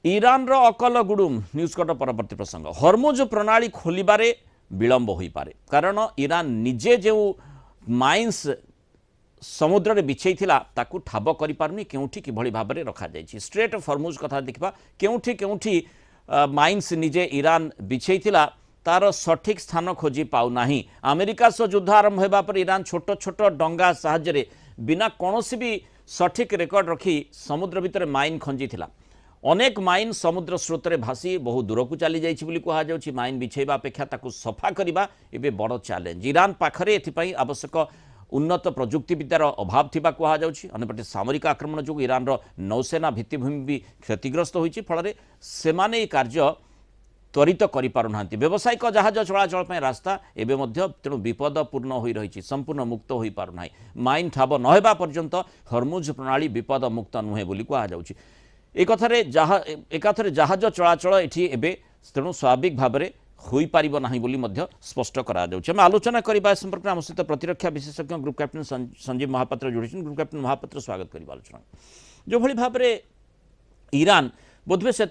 Iran रो अकल गुडुम news cut परवर्ती प्रसंग हरमुज प्रणाली खोलिबारे विलंब हो पारे कारण ईरान निजे जो माइन्स समुद्र में बिछई ताकू ठाब कर पारनी केउठी किभली भाव में रखा जाइछि स्ट्रेट ऑफ हरमुज कथा देखा केउठी केउठी माइन्स निजे ईरान बिछई तार सठिक स्थान खोजी पाउना अमेरिका सह युद्ध आरंभ होगा पर ईरान छोट छोट डंगा साहाय्य बिना कौन भी सठिक रेकर्ड रखी समुद्र भितर माइन खंजी अनेक माइन समुद्र स्रोत में भासी बहु दूर को चली जाइए कहुच्छी माइन बिछेवा अपेक्षा ताकू सफा करवा एवं बड़ चैलेंज ईरान पाखरे एथिपाई आवश्यक उन्नत प्रजुक्तिविद्यार अभाव थिबा कहुच्छी अंपटे सामरिक आक्रमण जो ईरान नौसेना भित्तिभूमि भी क्षतिग्रस्त होती फल से कार्य त्वरित करिपारुना व्यावसायिक जहाज चलाचल रास्ता एवं तेणु विपदपूर्ण हो रही संपूर्ण मुक्त हो पारना माइन ठाब नहेबा पर्यंत हरमुज प्रणाली विपद मुक्त नुहे बोली कहुच्छी एकाथरे जहाज चलाचल ये एवं तेणु स्वाभाविक भाव में हो पार ना बोली स्पष्ट करा आम आलोचना करने संपर्क में आम सहित प्रतिरक्षा विशेषज्ञ ग्रुप कैप्टेन संजीव महापात्र जोड़ी ग्रुप कैप्टेन महापात्र स्वागत कर आलोचना जो भाई भाव में ईरान बोधवे से